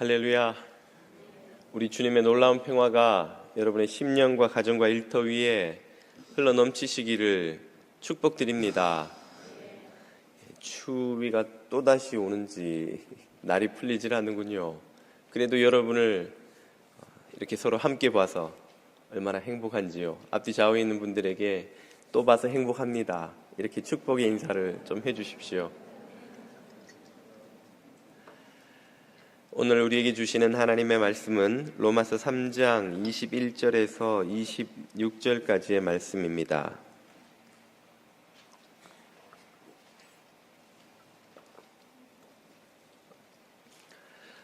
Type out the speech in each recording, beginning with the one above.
할렐루야. 우리 주님의 놀라운 평화가 여러분의 심령과 가정과 일터 위에 흘러 넘치시기를 축복드립니다. 추위가 또다시 오는지 날이 풀리질 않는군요. 그래도 여러분을 이렇게 서로 함께 봐서 얼마나 행복한지요. 앞뒤 좌우에 있는 분들에게 또 봐서 행복합니다, 이렇게 축복의 인사를 좀 해주십시오. 오늘 우리에게 주시는 하나님의 말씀은 로마서 3장 21절에서 26절까지의 말씀입니다.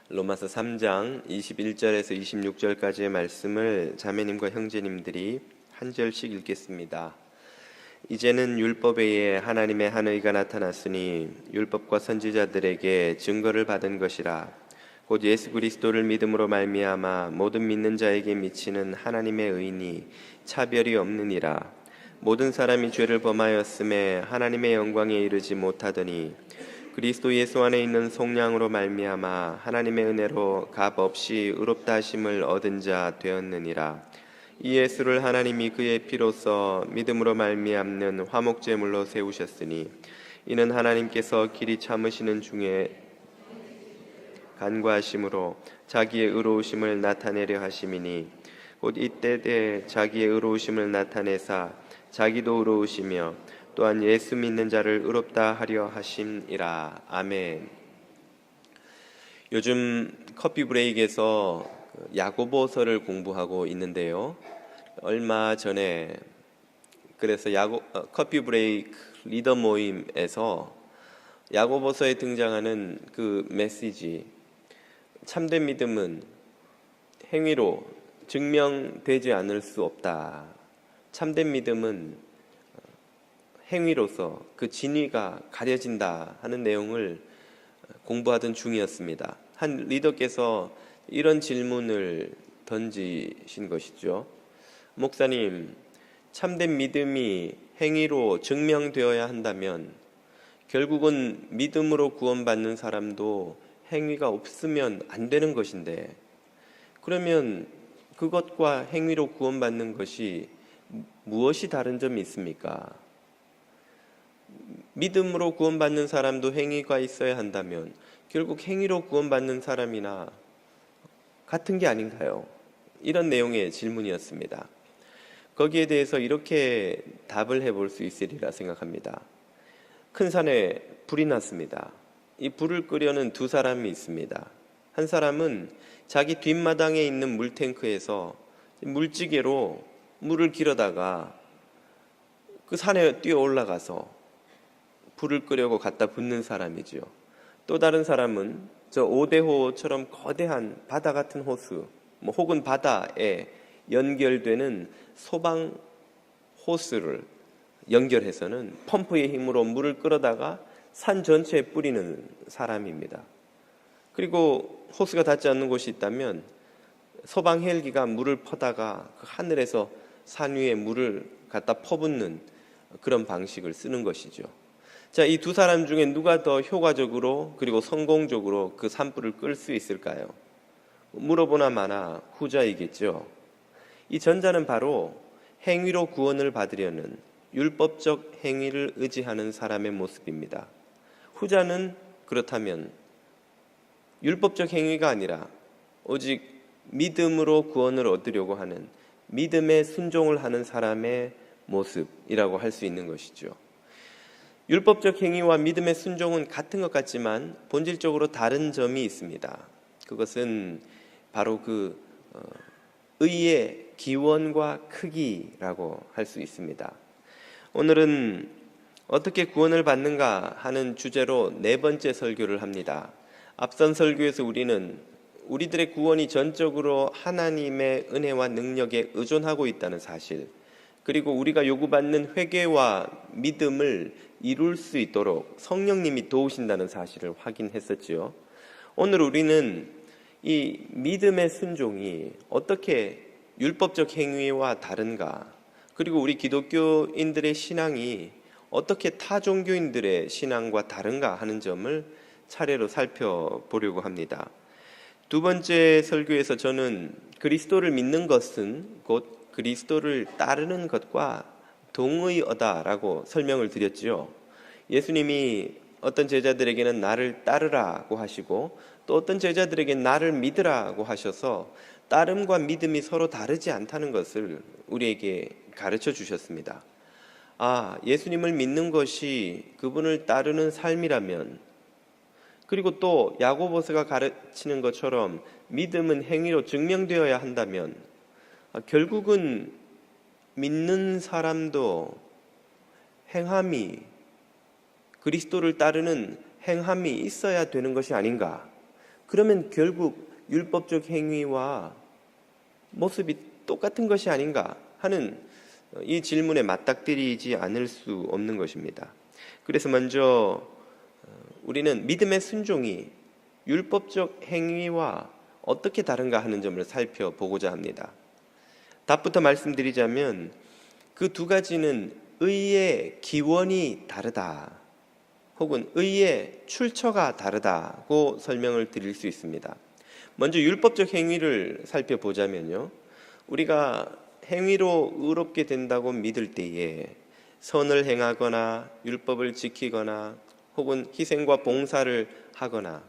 로마서 3장 21절에서 26절까지의 말씀을 자매님과 형제님들이 한 절씩 읽겠습니다. 이제는 율법에 의해 하나님의 한 의가 나타났으니 율법과 선지자들에게 증거를 받은 것이라. 곧 예수 그리스도를 믿음으로 말미암아 모든 믿는 자에게 미치는 하나님의 의니 차별이 없느니라. 모든 사람이 죄를 범하였음에 하나님의 영광에 이르지 못하더니 그리스도 예수 안에 있는 속량으로 말미암아 하나님의 은혜로 값 없이 의롭다 하심을 얻은 자 되었느니라. 이 예수를 하나님이 그의 피로써 믿음으로 말미암는 화목제물로 세우셨으니 이는 하나님께서 길이 참으시는 중에 간과하심으로 자기의 의로우심을 나타내려 하심이니 곧 이때에 자기의 의로우심을 나타내사 자기도 의로우시며 또한 예수 믿는 자를 의롭다 하려 하심이라. 아멘. 요즘 커피 브레이크에서 야고보서를 공부하고 있는데요, 얼마 전에 그래서 커피 브레이크 리더 모임에서 야고보서에 등장하는 그 메시지, 참된 믿음은 행위로 증명되지 않을 수 없다. 참된 믿음은 행위로서 그 진위가 가려진다 하는 내용을 공부하던 중이었습니다. 한 리더께서 이런 질문을 던지신 것이죠. 목사님, 참된 믿음이 행위로 증명되어야 한다면 결국은 믿음으로 구원받는 사람도 행위가 없으면 안 되는 것인데, 그러면 그것과 행위로 구원받는 것이 무엇이 다른 점이 있습니까? 믿음으로 구원받는 사람도 행위가 있어야 한다면 결국 행위로 구원받는 사람이나 같은 게 아닌가요? 이런 내용의 질문이었습니다. 거기에 대해서 이렇게 답을 해볼 수 있으리라 생각합니다. 큰 산에 불이 났습니다. 이 불을 끄려는 두 사람이 있습니다. 한 사람은 자기 뒷마당에 있는 물탱크에서 물지개로 물을 길어다가 그 산에 뛰어 올라가서 불을 끄려고 갖다 붓는 사람이죠. 또 다른 사람은 저 오대호처럼 거대한 바다 같은 호수, 혹은 바다에 연결되는 소방 호스를 연결해서는 펌프의 힘으로 물을 끌어다가 산 전체에 뿌리는 사람입니다. 그리고 호스가 닿지 않는 곳이 있다면 소방 헬기가 물을 퍼다가 그 하늘에서 산 위에 물을 갖다 퍼붓는 그런 방식을 쓰는 것이죠. 자, 이 두 사람 중에 누가 더 효과적으로 그리고 성공적으로 그 산불을 끌 수 있을까요? 물어보나 마나 후자이겠죠. 이 전자는 바로 행위로 구원을 받으려는 율법적 행위를 의지하는 사람의 모습입니다. 후자는 그렇다면 율법적 행위가 아니라 오직 믿음으로 구원을 얻으려고 하는 믿음의 순종을 하는 사람의 모습이라고 할 수 있는 것이죠. 율법적 행위와 믿음의 순종은 같은 것 같지만 본질적으로 다른 점이 있습니다. 그것은 바로 그 의의 기원과 크기라고 할 수 있습니다. 오늘은 어떻게 구원을 받는가 하는 주제로 네 번째 설교를 합니다. 앞선 설교에서 우리는 우리들의 구원이 전적으로 하나님의 은혜와 능력에 의존하고 있다는 사실, 그리고 우리가 요구받는 회개와 믿음을 이룰 수 있도록 성령님이 도우신다는 사실을 확인했었지요. 오늘 우리는 이 믿음의 순종이 어떻게 율법적 행위와 다른가, 그리고 우리 기독교인들의 신앙이 어떻게 타 종교인들의 신앙과 다른가 하는 점을 차례로 살펴보려고 합니다. 두 번째 설교에서 저는 그리스도를 믿는 것은 곧 그리스도를 따르는 것과 동의어다라고 설명을 드렸지요. 예수님이 어떤 제자들에게는 나를 따르라고 하시고 또 어떤 제자들에게 나를 믿으라고 하셔서 따름과 믿음이 서로 다르지 않다는 것을 우리에게 가르쳐 주셨습니다. 예수님을 믿는 것이 그분을 따르는 삶이라면, 그리고 또 야고보서가 가르치는 것처럼 믿음은 행위로 증명되어야 한다면, 결국은 믿는 사람도 행함이, 그리스도를 따르는 행함이 있어야 되는 것이 아닌가. 그러면 결국 율법적 행위와 모습이 똑같은 것이 아닌가 하는 이 질문에 맞닥뜨리지 않을 수 없는 것입니다. 그래서 먼저 우리는 믿음의 순종이 율법적 행위와 어떻게 다른가 하는 점을 살펴보고자 합니다. 답부터 말씀드리자면 그 두 가지는 의의 기원이 다르다, 혹은 의의 출처가 다르다고 설명을 드릴 수 있습니다. 먼저 율법적 행위를 살펴보자면요, 우리가 행위로 의롭게 된다고 믿을 때에 선을 행하거나 율법을 지키거나 혹은 희생과 봉사를 하거나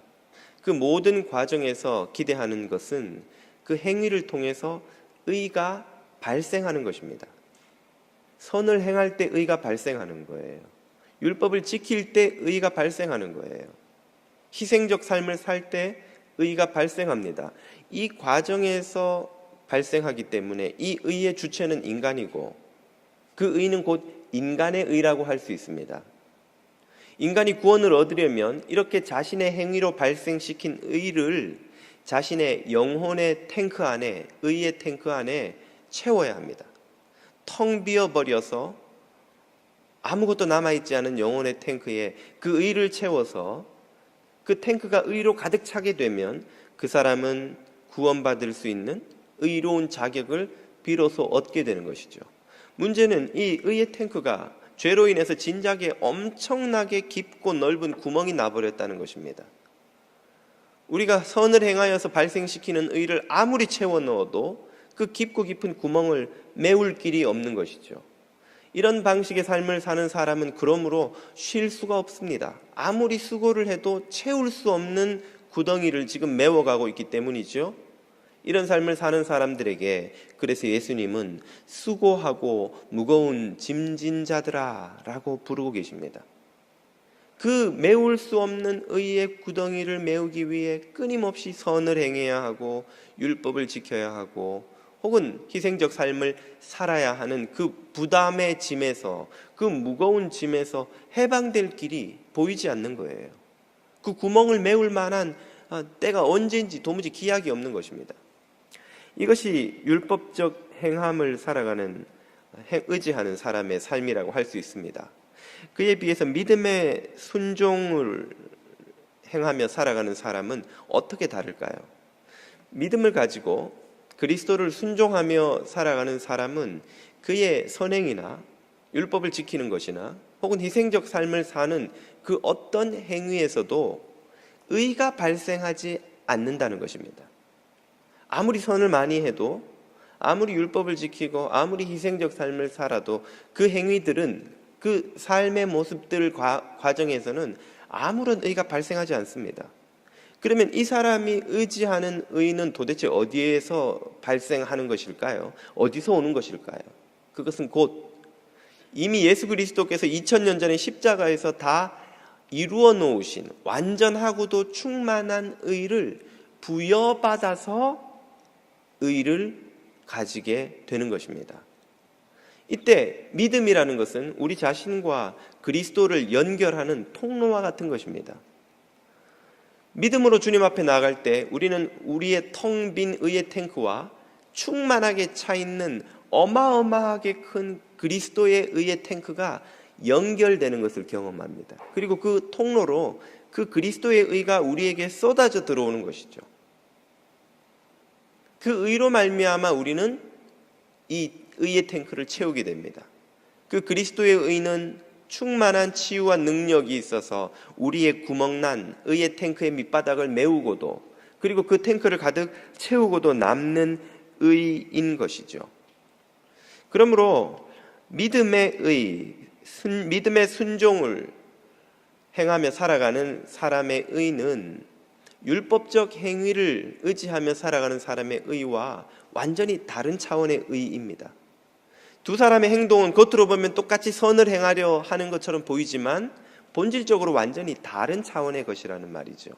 그 모든 과정에서 기대하는 것은 그 행위를 통해서 의가 발생하는 것입니다. 선을 행할 때 의가 발생하는 거예요. 율법을 지킬 때 의가 발생하는 거예요. 희생적 삶을 살 때 의가 발생합니다. 이 과정에서 발생하기 때문에 이 의의 주체는 인간이고 그 의는 곧 인간의 의라고 할 수 있습니다. 인간이 구원을 얻으려면 이렇게 자신의 행위로 발생시킨 의를 자신의 영혼의 탱크 안에, 의의 탱크 안에 채워야 합니다. 텅 비어버려서 아무것도 남아있지 않은 영혼의 탱크에 그 의를 채워서 그 탱크가 의로 가득 차게 되면 그 사람은 구원받을 수 있는 의로운 자격을 비로소 얻게 되는 것이죠. 문제는 이 의의 탱크가 죄로 인해서 진작에 엄청나게 깊고 넓은 구멍이 나버렸다는 것입니다. 우리가 선을 행하여서 발생시키는 의를 아무리 채워 넣어도 그 깊고 깊은 구멍을 메울 길이 없는 것이죠. 이런 방식의 삶을 사는 사람은 그러므로 쉴 수가 없습니다. 아무리 수고를 해도 채울 수 없는 구덩이를 지금 메워가고 있기 때문이죠. 이런 삶을 사는 사람들에게 그래서 예수님은 수고하고 무거운 짐진 자들아 라고 부르고 계십니다. 그 메울 수 없는 의의 구덩이를 메우기 위해 끊임없이 선을 행해야 하고 율법을 지켜야 하고 혹은 희생적 삶을 살아야 하는 그 부담의 짐에서, 그 무거운 짐에서 해방될 길이 보이지 않는 거예요. 그 구멍을 메울 만한 때가 언제인지 도무지 기약이 없는 것입니다. 이것이 율법적 행함을 살아가는, 의지하는 사람의 삶이라고 할 수 있습니다. 그에 비해서 믿음의 순종을 행하며 살아가는 사람은 어떻게 다를까요? 믿음을 가지고 그리스도를 순종하며 살아가는 사람은 그의 선행이나 율법을 지키는 것이나 혹은 희생적 삶을 사는 그 어떤 행위에서도 의가 발생하지 않는다는 것입니다. 아무리 선을 많이 해도, 아무리 율법을 지키고 아무리 희생적 삶을 살아도 그 행위들은, 그 삶의 모습들 과정에서는 아무런 의가 발생하지 않습니다. 그러면 이 사람이 의지하는 의는 도대체 어디에서 발생하는 것일까요? 어디서 오는 것일까요? 그것은 곧 이미 예수 그리스도께서 2000년 전에 십자가에서 다 이루어 놓으신 완전하고도 충만한 의를 부여받아서 의를 가지게 되는 것입니다. 이때 믿음이라는 것은 우리 자신과 그리스도를 연결하는 통로와 같은 것입니다. 믿음으로 주님 앞에 나아갈 때 우리는 우리의 텅 빈 의의 탱크와 충만하게 차 있는 어마어마하게 큰 그리스도의 의의 탱크가 연결되는 것을 경험합니다. 그리고 그 통로로 그 그리스도의 의가 우리에게 쏟아져 들어오는 것이죠. 그 의로 말미암아 우리는 이 의의 탱크를 채우게 됩니다. 그 그리스도의 의는 충만한 치유와 능력이 있어서 우리의 구멍난 의의 탱크의 밑바닥을 메우고도 그리고 그 탱크를 가득 채우고도 남는 의인 것이죠. 그러므로 믿음의 순종을 행하며 살아가는 사람의 의는 율법적 행위를 의지하며 살아가는 사람의 의와 완전히 다른 차원의 의입니다. 두 사람의 행동은 겉으로 보면 똑같이 선을 행하려 하는 것처럼 보이지만 본질적으로 완전히 다른 차원의 것이라는 말이죠.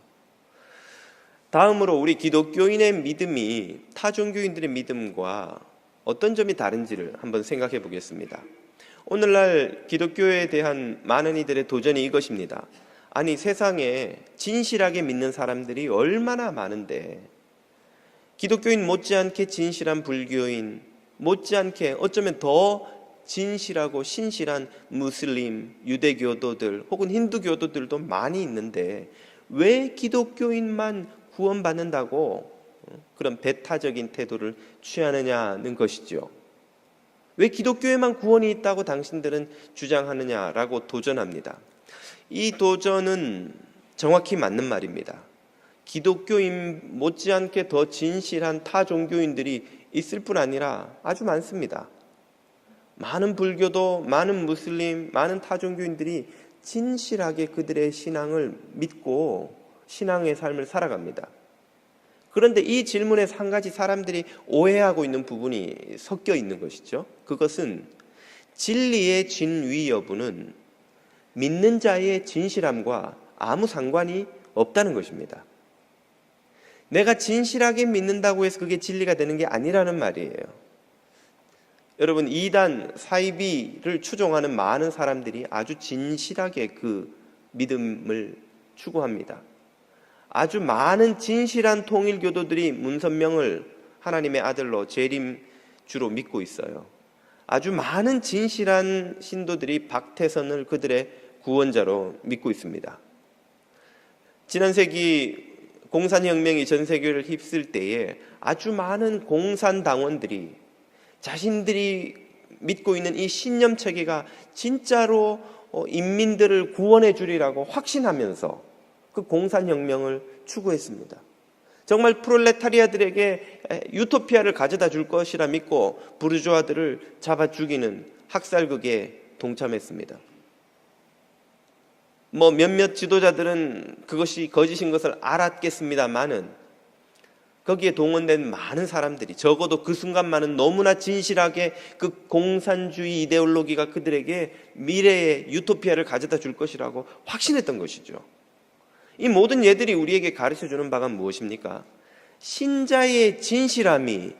다음으로 우리 기독교인의 믿음이 타 종교인들의 믿음과 어떤 점이 다른지를 한번 생각해 보겠습니다. 오늘날 기독교에 대한 많은 이들의 도전이 이것입니다. 아니, 세상에 진실하게 믿는 사람들이 얼마나 많은데 기독교인 못지않게 진실한 불교인, 못지않게 어쩌면 더 진실하고 신실한 무슬림, 유대교도들 혹은 힌두교도들도 많이 있는데 왜 기독교인만 구원받는다고 그런 배타적인 태도를 취하느냐는 것이죠. 왜 기독교에만 구원이 있다고 당신들은 주장하느냐라고 도전합니다. 이 도전은 정확히 맞는 말입니다. 기독교인 못지않게 더 진실한 타 종교인들이 있을 뿐 아니라 아주 많습니다. 많은 불교도, 많은 무슬림, 많은 타 종교인들이 진실하게 그들의 신앙을 믿고 신앙의 삶을 살아갑니다. 그런데 이 질문에서 한 가지 사람들이 오해하고 있는 부분이 섞여 있는 것이죠. 그것은 진리의 진위 여부는 믿는 자의 진실함과 아무 상관이 없다는 것입니다. 내가 진실하게 믿는다고 해서 그게 진리가 되는 게 아니라는 말이에요. 여러분, 이단, 사이비를 추종하는 많은 사람들이 아주 진실하게 그 믿음을 추구합니다. 아주 많은 진실한 통일교도들이 문선명을 하나님의 아들로 재림주로 믿고 있어요. 아주 많은 진실한 신도들이 박태선을 그들의 구원자로 믿고 있습니다. 지난 세기 공산혁명이 전 세계를 휩쓸 때에 아주 많은 공산당원들이 자신들이 믿고 있는 이 신념 체계가 진짜로 인민들을 구원해 주리라고 확신하면서 그 공산혁명을 추구했습니다. 정말 프롤레타리아들에게 유토피아를 가져다 줄 것이라 믿고 부르주아들을 잡아 죽이는 학살극에 동참했습니다. 몇몇 지도자들은 그것이 거짓인 것을 알았겠습니다만은 거기에 동원된 많은 사람들이 적어도 그 순간만은 너무나 진실하게 그 공산주의 이데올로기가 그들에게 미래의 유토피아를 가져다 줄 것이라고 확신했던 것이죠. 이 모든 예들이 우리에게 가르쳐주는 바가 무엇입니까? 신자의 진실함이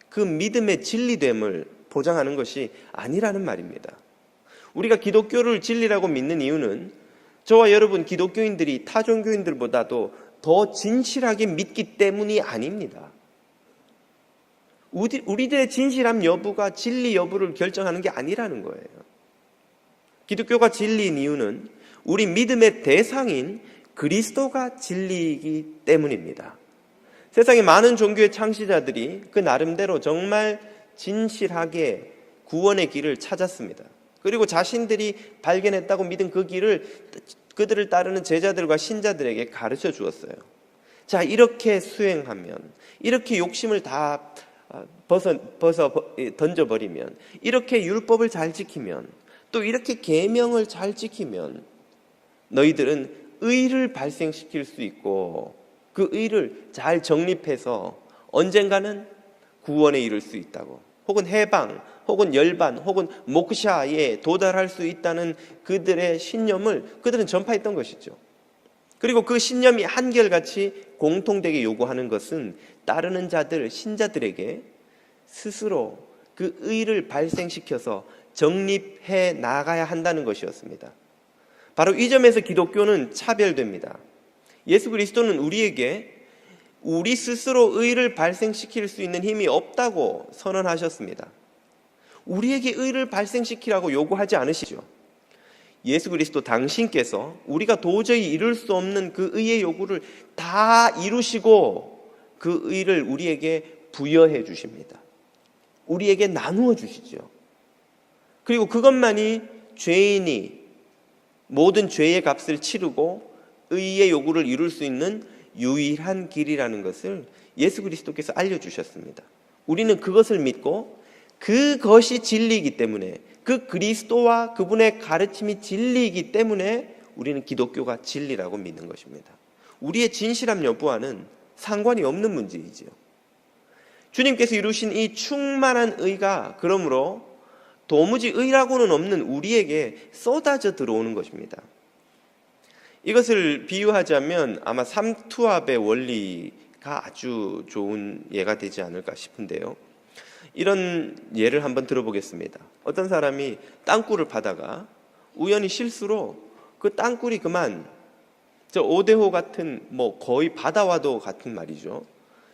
그 믿음의 진리됨을 보장하는 것이 아니라는 말입니다. 우리가 기독교를 진리라고 믿는 이유는 저와 여러분 기독교인들이 타 종교인들보다도 더 진실하게 믿기 때문이 아닙니다. 우리들의 진실함 여부가 진리 여부를 결정하는 게 아니라는 거예요. 기독교가 진리인 이유는 우리 믿음의 대상인 그리스도가 진리이기 때문입니다. 세상에 많은 종교의 창시자들이 그 나름대로 정말 진실하게 구원의 길을 찾았습니다. 그리고 자신들이 발견했다고 믿은 그 길을 그들을 따르는 제자들과 신자들에게 가르쳐 주었어요. 자, 이렇게 수행하면, 이렇게 욕심을 다 던져버리면, 이렇게 율법을 잘 지키면, 또 이렇게 계명을 잘 지키면 너희들은 의를 발생시킬 수 있고 그 의를 잘 정립해서 언젠가는 구원에 이를 수 있다고, 혹은 해방, 혹은 열반, 혹은 모크샤에 도달할 수 있다는 그들의 신념을 그들은 전파했던 것이죠. 그리고 그 신념이 한결같이 공통되게 요구하는 것은 따르는 자들, 신자들에게 스스로 그 의를 발생시켜서 정립해 나가야 한다는 것이었습니다. 바로 이 점에서 기독교는 차별됩니다. 예수 그리스도는 우리에게 우리 스스로 의를 발생시킬 수 있는 힘이 없다고 선언하셨습니다. 우리에게 의를 발생시키라고 요구하지 않으시죠. 예수 그리스도 당신께서 우리가 도저히 이룰 수 없는 그 의의 요구를 다 이루시고 그 의를 우리에게 부여해 주십니다. 우리에게 나누어 주시죠. 그리고 그것만이 죄인이 모든 죄의 값을 치르고 의의 요구를 이룰 수 있는 유일한 길이라는 것을 예수 그리스도께서 알려주셨습니다. 우리는 그것을 믿고 그것이 진리이기 때문에, 그 그리스도와 그분의 가르침이 진리이기 때문에 우리는 기독교가 진리라고 믿는 것입니다. 우리의 진실함 여부와는 상관이 없는 문제이지요. 주님께서 이루신 이 충만한 의가 그러므로 도무지 의라고는 없는 우리에게 쏟아져 들어오는 것입니다. 이것을 비유하자면 아마 삼투압의 원리가 아주 좋은 예가 되지 않을까 싶은데요. 이런 예를 한번 들어보겠습니다. 어떤 사람이 땅굴을 파다가 우연히 실수로 그 땅굴이 그만 저 오대호 같은 거의 바다와도 같은 말이죠.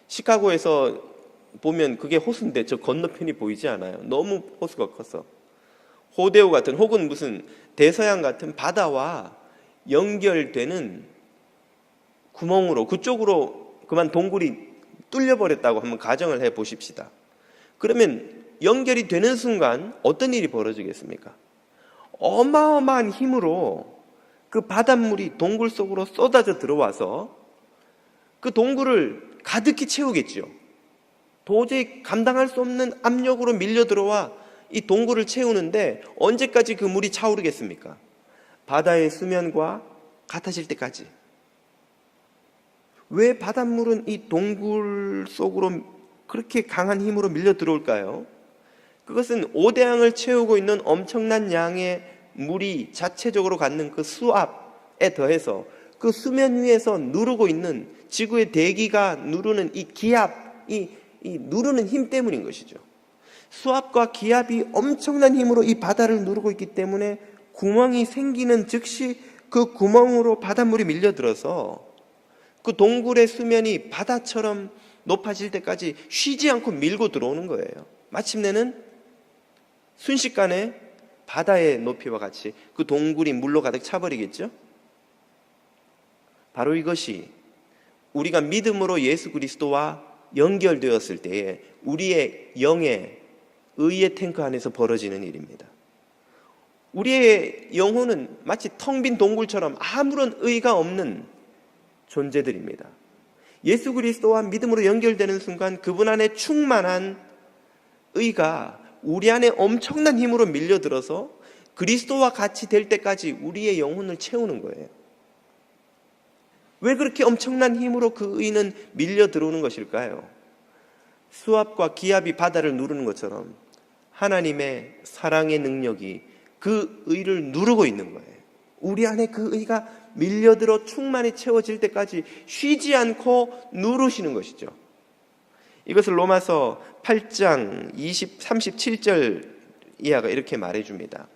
시카고에서 보면 그게 호수인데 저 건너편이 보이지 않아요. 너무 호수가 커서 오대호 같은 혹은 무슨 대서양 같은 바다와 연결되는 구멍으로 그쪽으로 그만 동굴이 뚫려버렸다고 한번 가정을 해 보십시다. 그러면 연결이 되는 순간 어떤 일이 벌어지겠습니까? 어마어마한 힘으로 그 바닷물이 동굴 속으로 쏟아져 들어와서 그 동굴을 가득히 채우겠죠. 도저히 감당할 수 없는 압력으로 밀려 들어와 이 동굴을 채우는데 언제까지 그 물이 차오르겠습니까? 바다의 수면과 같아질 때까지. 왜 바닷물은 이 동굴 속으로 그렇게 강한 힘으로 밀려 들어올까요? 그것은 오대양을 채우고 있는 엄청난 양의 물이 자체적으로 갖는 그 수압에 더해서 그 수면 위에서 누르고 있는 지구의 대기가 누르는 이 기압, 이 누르는 힘 때문인 것이죠. 수압과 기압이 엄청난 힘으로 이 바다를 누르고 있기 때문에 구멍이 생기는 즉시 그 구멍으로 바닷물이 밀려들어서 그 동굴의 수면이 바다처럼 높아질 때까지 쉬지 않고 밀고 들어오는 거예요. 마침내는 순식간에 바다의 높이와 같이 그 동굴이 물로 가득 차버리겠죠? 바로 이것이 우리가 믿음으로 예수 그리스도와 연결되었을 때에 우리의 영의 의의 탱크 안에서 벌어지는 일입니다. 우리의 영혼은 마치 텅 빈 동굴처럼 아무런 의가 없는 존재들입니다. 예수 그리스도와 믿음으로 연결되는 순간 그분 안에 충만한 의가 우리 안에 엄청난 힘으로 밀려들어서 그리스도와 같이 될 때까지 우리의 영혼을 채우는 거예요. 왜 그렇게 엄청난 힘으로 그 의는 밀려 들어오는 것일까요? 수압과 기압이 바다를 누르는 것처럼 하나님의 사랑의 능력이 그 의를 누르고 있는 거예요. 우리 안에 그 의가 밀려들어 충만히 채워질 때까지 쉬지 않고 누르시는 것이죠. 이것을 로마서 8장 37절 이하가 이렇게 말해줍니다.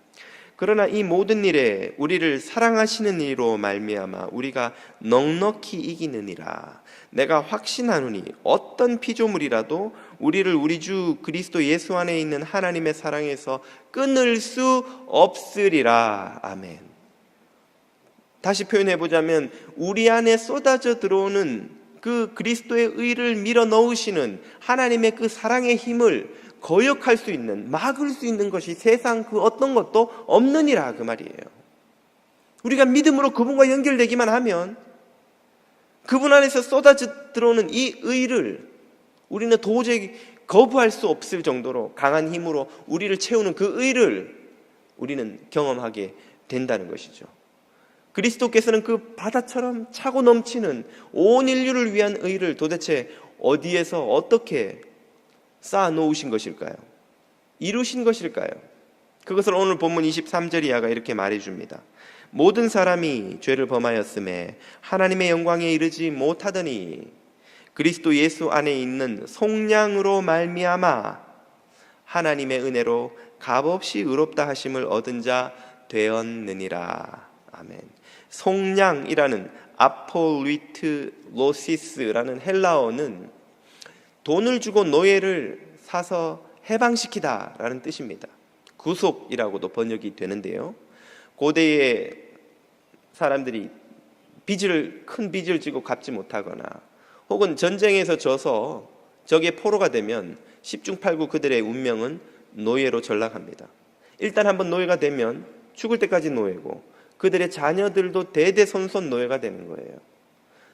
그러나 이 모든 일에 우리를 사랑하시는 이로 말미암아 우리가 넉넉히 이기느니라. 내가 확신하노니 어떤 피조물이라도 우리를 우리 주 그리스도 예수 안에 있는 하나님의 사랑에서 끊을 수 없으리라. 아멘. 다시 표현해보자면 우리 안에 쏟아져 들어오는 그 그리스도의 의를 밀어 넣으시는 하나님의 그 사랑의 힘을 거역할 수 있는, 막을 수 있는 것이 세상 그 어떤 것도 없느니라, 그 말이에요. 우리가 믿음으로 그분과 연결되기만 하면 그분 안에서 쏟아져 들어오는 이 의를 우리는 도저히 거부할 수 없을 정도로 강한 힘으로 우리를 채우는 그 의를 우리는 경험하게 된다는 것이죠. 그리스도께서는 그 바다처럼 차고 넘치는 온 인류를 위한 의를 도대체 어디에서 어떻게 쌓아 놓으신 것일까요? 이루신 것일까요? 그것을 오늘 본문 23절 이하가 이렇게 말해줍니다. 모든 사람이 죄를 범하였음에 하나님의 영광에 이르지 못하더니 그리스도 예수 안에 있는 속량으로 말미암아 하나님의 은혜로 값없이 의롭다 하심을 얻은 자 되었느니라. 아멘. 속량이라는 아폴리트로시스라는 헬라어는 돈을 주고 노예를 사서 해방시키다 라는 뜻입니다. 구속이라고도 번역이 되는데요, 고대의 사람들이 큰 빚을 지고 갚지 못하거나 혹은 전쟁에서 져서 적의 포로가 되면 10중 8구 그들의 운명은 노예로 전락합니다. 일단 한번 노예가 되면 죽을 때까지 노예고 그들의 자녀들도 대대손손 노예가 되는 거예요.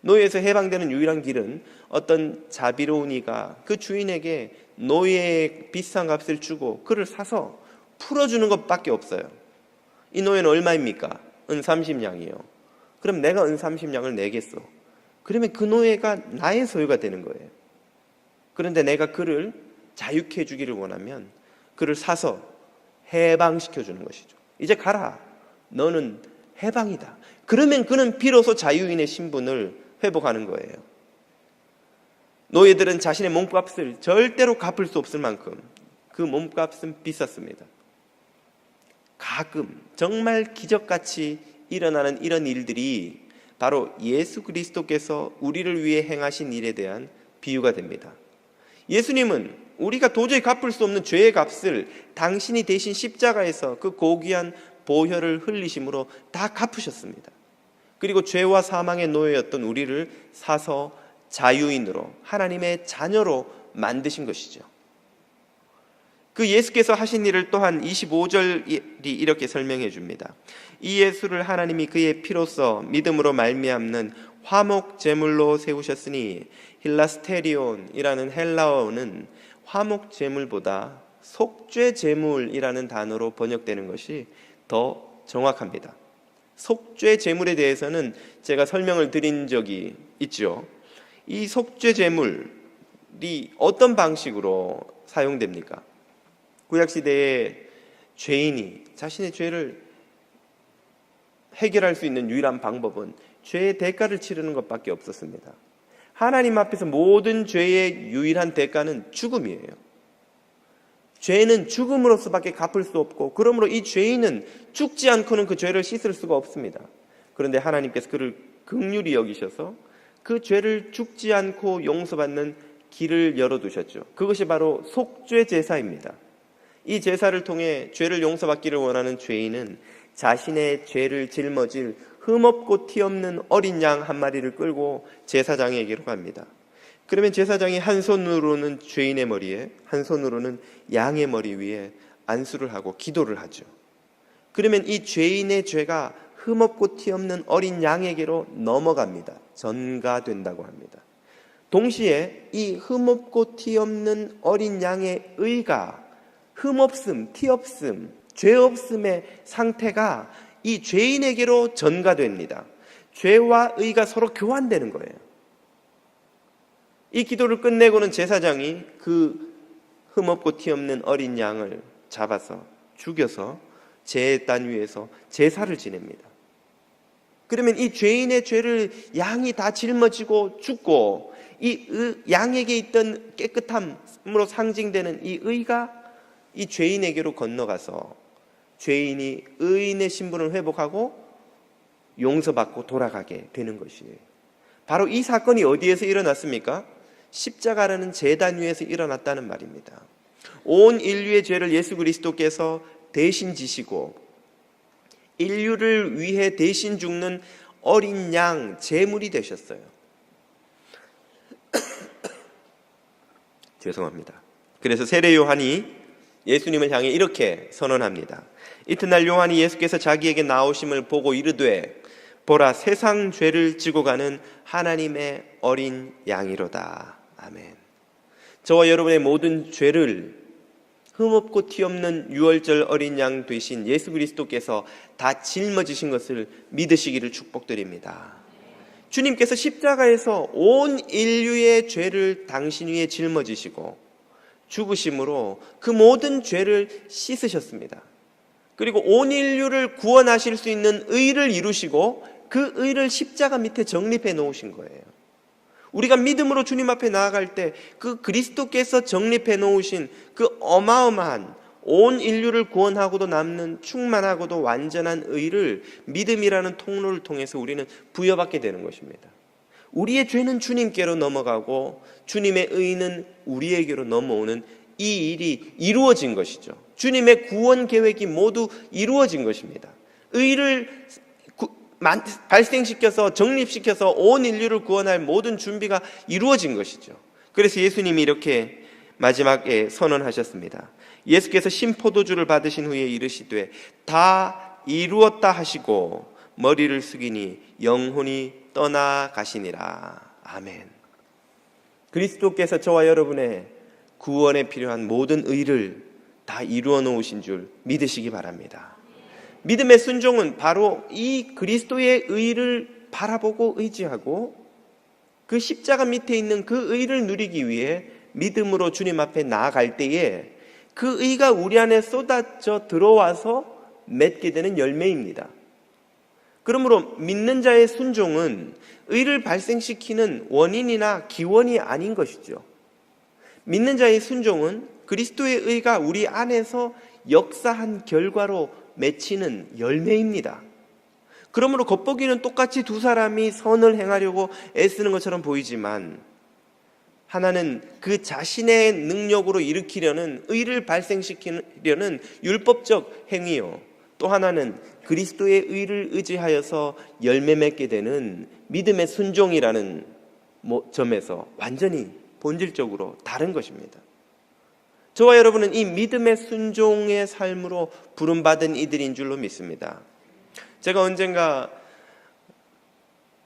노예에서 해방되는 유일한 길은 어떤 자비로운 이가 그 주인에게 노예의 비싼 값을 주고 그를 사서 풀어주는 것밖에 없어요. 이 노예는 얼마입니까? 은 30냥이요. 그럼 내가 은 30냥을 내겠어. 그러면 그 노예가 나의 소유가 되는 거예요. 그런데 내가 그를 자유케 해주기를 원하면 그를 사서 해방시켜주는 것이죠. 이제 가라. 너는 해방이다. 그러면 그는 비로소 자유인의 신분을 회복하는 거예요. 노예들은 자신의 몸값을 절대로 갚을 수 없을 만큼 그 몸값은 비쌌습니다. 가끔 정말 기적같이 일어나는 이런 일들이 바로 예수 그리스도께서 우리를 위해 행하신 일에 대한 비유가 됩니다. 예수님은 우리가 도저히 갚을 수 없는 죄의 값을 당신이 대신 십자가에서 그 고귀한 보혈을 흘리심으로 다 갚으셨습니다. 그리고 죄와 사망의 노예였던 우리를 사서 자유인으로 하나님의 자녀로 만드신 것이죠. 그 예수께서 하신 일을 또한 25절이 이렇게 설명해 줍니다. 이 예수를 하나님이 그의 피로써 믿음으로 말미암는 화목 제물로 세우셨으니, 힐라스테리온이라는 헬라어는 화목 제물보다 속죄 제물이라는 단어로 번역되는 것이 더 정확합니다. 속죄 제물에 대해서는 제가 설명을 드린 적이 있죠. 이 속죄 제물이 어떤 방식으로 사용됩니까? 구약시대에 죄인이 자신의 죄를 해결할 수 있는 유일한 방법은 죄의 대가를 치르는 것밖에 없었습니다. 하나님 앞에서 모든 죄의 유일한 대가는 죽음이에요. 죄는 죽음으로서밖에 갚을 수 없고, 그러므로 이 죄인은 죽지 않고는 그 죄를 씻을 수가 없습니다. 그런데 하나님께서 그를 긍휼히 여기셔서 그 죄를 죽지 않고 용서받는 길을 열어두셨죠. 그것이 바로 속죄 제사입니다. 이 제사를 통해 죄를 용서받기를 원하는 죄인은 자신의 죄를 짊어질 흠없고 티없는 어린 양 한 마리를 끌고 제사장에게로 갑니다. 그러면 제사장이 한 손으로는 죄인의 머리에, 한 손으로는 양의 머리 위에 안수를 하고 기도를 하죠. 그러면 이 죄인의 죄가 흠없고 티없는 어린 양에게로 넘어갑니다. 전가된다고 합니다. 동시에 이 흠없고 티없는 어린 양의 의가, 흠없음, 티없음, 죄없음의 상태가 이 죄인에게로 전가됩니다. 죄와 의가 서로 교환되는 거예요. 이 기도를 끝내고는 제사장이 그 흠없고 티없는 어린 양을 잡아서 죽여서 제단 위에서 제사를 지냅니다. 그러면 이 죄인의 죄를 양이 다 짊어지고 죽고, 이 양에게 있던 깨끗함으로 상징되는 이 의가 이 죄인에게로 건너가서 죄인이 의인의 신분을 회복하고 용서받고 돌아가게 되는 것이에요. 바로 이 사건이 어디에서 일어났습니까? 십자가라는 제단 위에서 일어났다는 말입니다. 온 인류의 죄를 예수 그리스도께서 대신 지시고 인류를 위해 대신 죽는 어린 양 제물이 되셨어요. 죄송합니다. 그래서 세례 요한이 예수님을 향해 이렇게 선언합니다. 이튿날 요한이 예수께서 자기에게 나오심을 보고 이르되, 보라, 세상 죄를 지고 가는 하나님의 어린 양이로다. 아멘. 저와 여러분의 모든 죄를 흠없고 티없는 유월절 어린 양 되신 예수 그리스도께서 다 짊어지신 것을 믿으시기를 축복드립니다. 주님께서 십자가에서 온 인류의 죄를 당신 위에 짊어지시고 죽으심으로 그 모든 죄를 씻으셨습니다. 그리고 온 인류를 구원하실 수 있는 의를 이루시고 그 의를 십자가 밑에 정립해 놓으신 거예요. 우리가 믿음으로 주님 앞에 나아갈 때 그 그리스도께서 정립해 놓으신 그 어마어마한 온 인류를 구원하고도 남는 충만하고도 완전한 의를 믿음이라는 통로를 통해서 우리는 부여받게 되는 것입니다. 우리의 죄는 주님께로 넘어가고 주님의 의는 우리에게로 넘어오는 이 일이 이루어진 것이죠. 주님의 구원 계획이 모두 이루어진 것입니다. 의를 발생시켜서 정립시켜서 온 인류를 구원할 모든 준비가 이루어진 것이죠. 그래서 예수님이 이렇게 마지막에 선언하셨습니다. 예수께서 신포도주를 받으신 후에 이르시되 다 이루었다 하시고 머리를 숙이니 영혼이 떠나가시니라. 아멘. 그리스도께서 저와 여러분의 구원에 필요한 모든 의를 다 이루어 놓으신 줄 믿으시기 바랍니다. 믿음의 순종은 바로 이 그리스도의 의를 바라보고 의지하고 그 십자가 밑에 있는 그 의를 누리기 위해 믿음으로 주님 앞에 나아갈 때에 그 의가 우리 안에 쏟아져 들어와서 맺게 되는 열매입니다. 그러므로 믿는 자의 순종은 의를 발생시키는 원인이나 기원이 아닌 것이죠. 믿는 자의 순종은 그리스도의 의가 우리 안에서 역사한 결과로 맺히는 열매입니다. 그러므로 겉보기는 똑같이 두 사람이 선을 행하려고 애쓰는 것처럼 보이지만 하나는 그 자신의 능력으로 일으키려는 의를 발생시키려는 율법적 행위요, 또 하나는 그리스도의 의를 의지하여서 열매 맺게 되는 믿음의 순종이라는 점에서 완전히 본질적으로 다른 것입니다. 저와 여러분은 이 믿음의 순종의 삶으로 부름받은 이들인 줄로 믿습니다. 제가 언젠가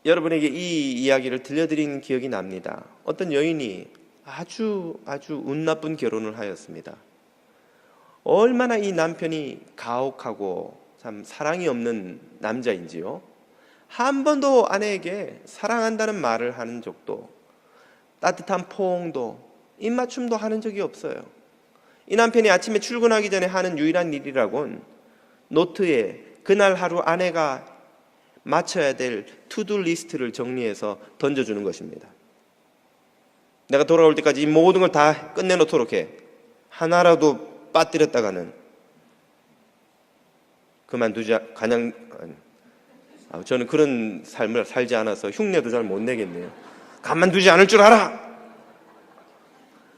여러분에게 이 이야기를 들려드린 기억이 납니다. 어떤 여인이 아주 운 나쁜 결혼을 하였습니다. 얼마나 이 남편이 가혹하고 참 사랑이 없는 남자인지요. 한 번도 아내에게 사랑한다는 말을 하는 적도, 따뜻한 포옹도, 입맞춤도 하는 적이 없어요. 이 남편이 아침에 출근하기 전에 하는 유일한 일이라곤 노트에 그날 하루 아내가 맞춰야 될 투두 리스트를 정리해서 던져주는 것입니다. 내가 돌아올 때까지 이 모든 걸 다 끝내놓도록 해. 하나라도 빠뜨렸다가는 저는 그런 삶을 살지 않아서 흉내도 잘 못 내겠네요. 가만두지 않을 줄 알아.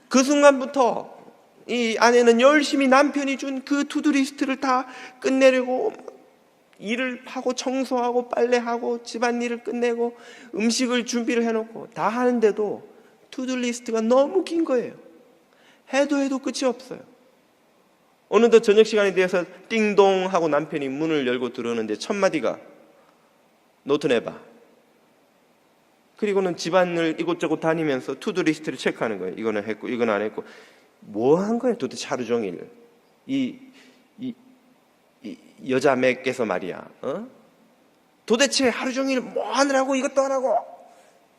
그 순간부터 이 아내는 열심히 남편이 준 그 투두리스트를 다 끝내려고 일을 하고 청소하고 빨래하고 집안일을 끝내고 음식을 준비를 해놓고 다 하는데도 투두리스트가 너무 긴 거예요. 해도 끝이 없어요. 어느덧 저녁 시간이 되어서 띵동 하고 남편이 문을 열고 들어오는데 첫 마디가 노트 내봐. 그리고는 집안을 이곳저곳 다니면서 투두리스트를 체크하는 거예요. 이거는 했고 이건 안 했고. 뭐 한 거예요 도대체 하루 종일. 이 여자매께서 말이야, 도대체 하루 종일 뭐 하느라고 이것도 안 하고.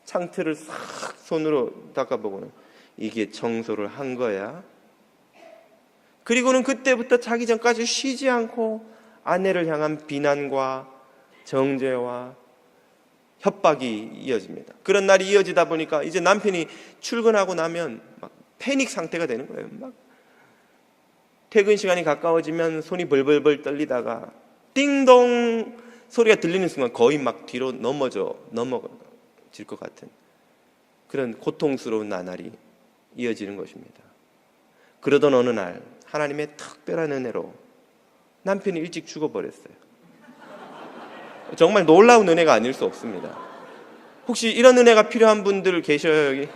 창틀을 싹 손으로 닦아보고는 이게 청소를 한 거야. 그리고는 그때부터 자기 전까지 쉬지 않고 아내를 향한 비난과 정죄와 협박이 이어집니다. 그런 날이 이어지다 보니까 이제 남편이 출근하고 나면 막 패닉 상태가 되는 거예요. 막 퇴근 시간이 가까워지면 손이 벌벌벌 떨리다가 띵동 소리가 들리는 순간 거의 막 뒤로 넘어질 것 같은 그런 고통스러운 나날이 이어지는 것입니다. 그러던 어느 날 하나님의 특별한 은혜로 남편이 일찍 죽어버렸어요. 정말 놀라운 은혜가 아닐 수 없습니다. 혹시 이런 은혜가 필요한 분들 계셔요 여기?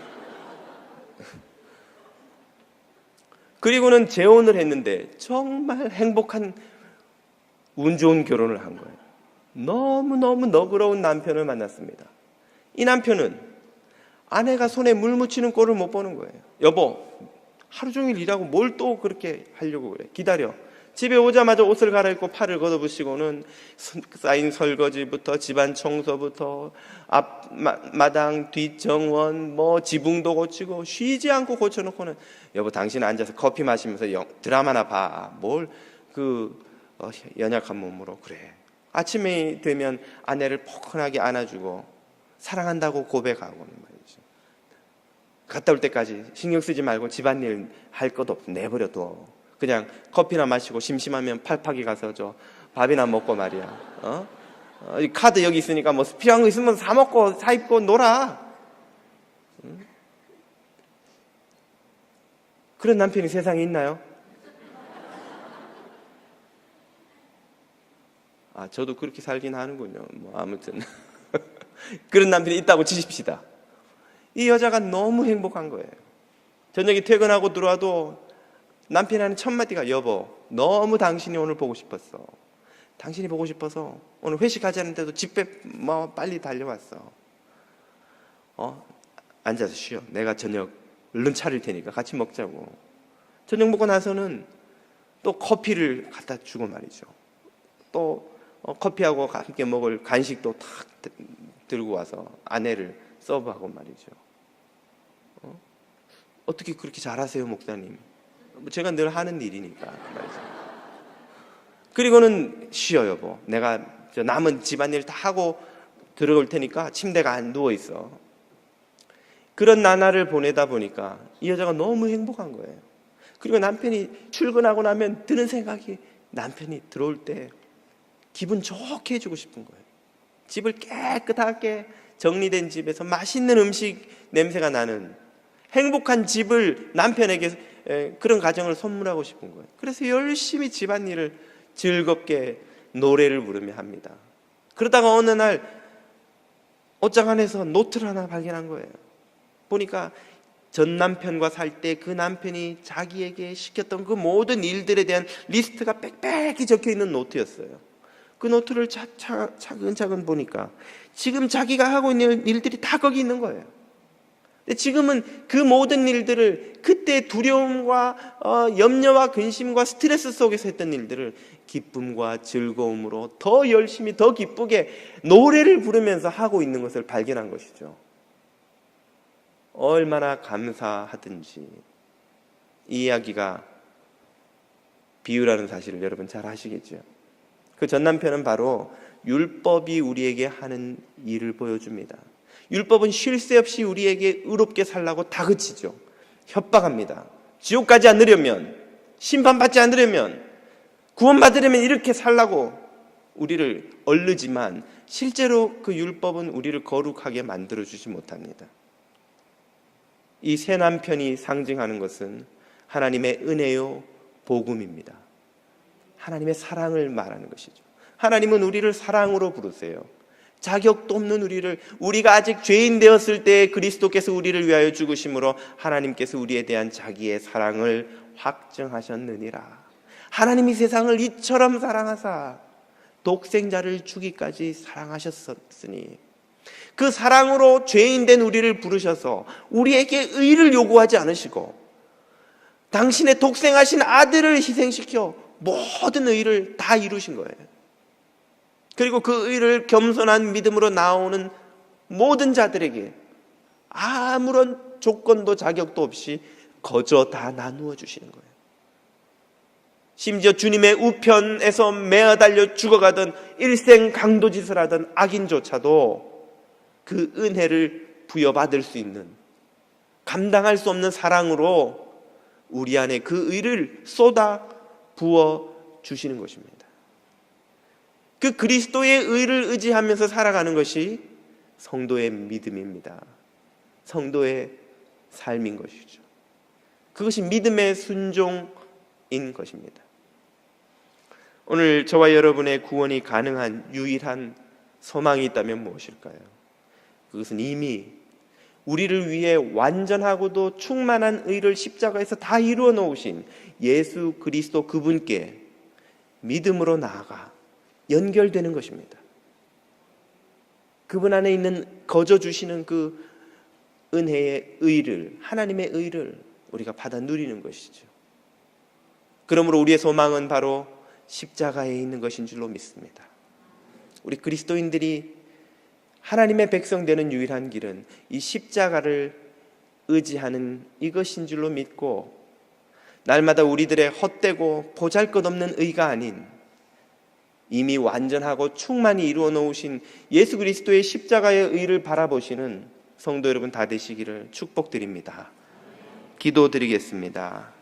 그리고는 재혼을 했는데 정말 행복한 운 좋은 결혼을 한 거예요. 너무너무 너그러운 남편을 만났습니다. 이 남편은 아내가 손에 물 묻히는 꼴을 못 보는 거예요. 여보, 하루 종일 일하고 뭘 또 그렇게 하려고 그래. 기다려. 집에 오자마자 옷을 갈아입고 팔을 걷어붙이고는 쌓인 설거지부터 집안 청소부터 앞마당 뒷정원 지붕도 고치고 쉬지 않고 고쳐놓고는 여보 당신 앉아서 커피 마시면서 드라마나 봐. 뭘 연약한 몸으로 그래. 아침이 되면 아내를 포근하게 안아주고 사랑한다고 고백하고는 말이죠. 갔다 올 때까지 신경 쓰지 말고 집안일 할 것도 없어. 내버려둬. 그냥 커피나 마시고 심심하면 팔팍이 가서 밥이나 먹고 말이야. 이 카드 여기 있으니까 필요한 거 있으면 사 먹고 사 입고 놀아. 그런 남편이 세상에 있나요? 저도 그렇게 살긴 하는군요. 아무튼 그런 남편이 있다고 치십시다. 이 여자가 너무 행복한 거예요. 저녁에 퇴근하고 들어와도 남편이 하는 첫 마디가 여보, 너무 당신이 오늘 보고 싶었어. 당신이 보고 싶어서 오늘 회식하자는데도 집에 뭐 빨리 달려왔어. 앉아서 쉬어. 내가 저녁 얼른 차릴 테니까 같이 먹자고. 저녁 먹고 나서는 또 커피를 갖다 주고 말이죠. 또 커피하고 함께 먹을 간식도 탁 들고 와서 아내를 서브하고 말이죠. 어떻게 그렇게 잘하세요, 목사님? 제가 늘 하는 일이니까 말이죠. 그리고는 쉬어 여보. 내가 저 남은 집안일 다 하고 들어올 테니까 침대가 안 누워 있어. 그런 나날을 보내다 보니까 이 여자가 너무 행복한 거예요. 그리고 남편이 출근하고 나면 드는 생각이 남편이 들어올 때 기분 좋게 해주고 싶은 거예요. 집을 깨끗하게 정리된 집에서 맛있는 음식 냄새가 나는 행복한 집을 남편에게 그런 가정을 선물하고 싶은 거예요. 그래서 열심히 집안일을 즐겁게 노래를 부르며 합니다. 그러다가 어느 날 옷장 안에서 노트를 하나 발견한 거예요. 보니까 전 남편과 살 때 그 남편이 자기에게 시켰던 그 모든 일들에 대한 리스트가 빽빽히 적혀 있는 노트였어요. 그 노트를 차근차근 보니까 지금 자기가 하고 있는 일들이 다 거기 있는 거예요. 근데 지금은 그 모든 일들을 그때 두려움과 염려와 근심과 스트레스 속에서 했던 일들을 기쁨과 즐거움으로 더 열심히 더 기쁘게 노래를 부르면서 하고 있는 것을 발견한 것이죠. 얼마나 감사하든지. 이 이야기가 비유라는 사실을 여러분 잘 아시겠죠? 그 전 남편은 바로 율법이 우리에게 하는 일을 보여줍니다. 율법은 쉴 새 없이 우리에게 의롭게 살라고 다그치죠. 협박합니다. 지옥 가지 않으려면, 심판받지 않으려면, 구원받으려면 이렇게 살라고 우리를 얼르지만 실제로 그 율법은 우리를 거룩하게 만들어주지 못합니다. 이 새 남편이 상징하는 것은 하나님의 은혜요 복음입니다. 하나님의 사랑을 말하는 것이죠. 하나님은 우리를 사랑으로 부르세요. 자격도 없는 우리를, 우리가 아직 죄인 되었을 때 그리스도께서 우리를 위하여 죽으심으로 하나님께서 우리에 대한 자기의 사랑을 확증하셨느니라. 하나님이 세상을 이처럼 사랑하사 독생자를 주기까지 사랑하셨으니 그 사랑으로 죄인 된 우리를 부르셔서 우리에게 의를 요구하지 않으시고 당신의 독생하신 아들을 희생시켜 모든 의를 다 이루신 거예요. 그리고 그 의를 겸손한 믿음으로 나오는 모든 자들에게 아무런 조건도 자격도 없이 거저 다 나누어 주시는 거예요. 심지어 주님의 우편에서 매어달려 죽어가던 일생 강도짓을 하던 악인조차도 그 은혜를 부여받을 수 있는, 감당할 수 없는 사랑으로 우리 안에 그 의를 쏟아 부어 주시는 것입니다. 그 그리스도의 의를 의지하면서 살아가는 것이 성도의 믿음입니다. 성도의 삶인 것이죠. 그것이 믿음의 순종인 것입니다. 오늘 저와 여러분의 구원이 가능한 유일한 소망이 있다면 무엇일까요? 그것은 이미 우리를 위해 완전하고도 충만한 의를 십자가에서 다 이루어 놓으신 예수 그리스도 그분께 믿음으로 나아가 연결되는 것입니다. 그분 안에 있는 거저 주시는 그 은혜의 의를, 하나님의 의를 우리가 받아 누리는 것이죠. 그러므로 우리의 소망은 바로 십자가에 있는 것인 줄로 믿습니다. 우리 그리스도인들이 하나님의 백성 되는 유일한 길은 이 십자가를 의지하는 이것인 줄로 믿고, 날마다 우리들의 헛되고 보잘것없는 의가 아닌 이미 완전하고 충만히 이루어 놓으신 예수 그리스도의 십자가의 의를 바라보시는 성도 여러분 다 되시기를 축복드립니다. 기도드리겠습니다.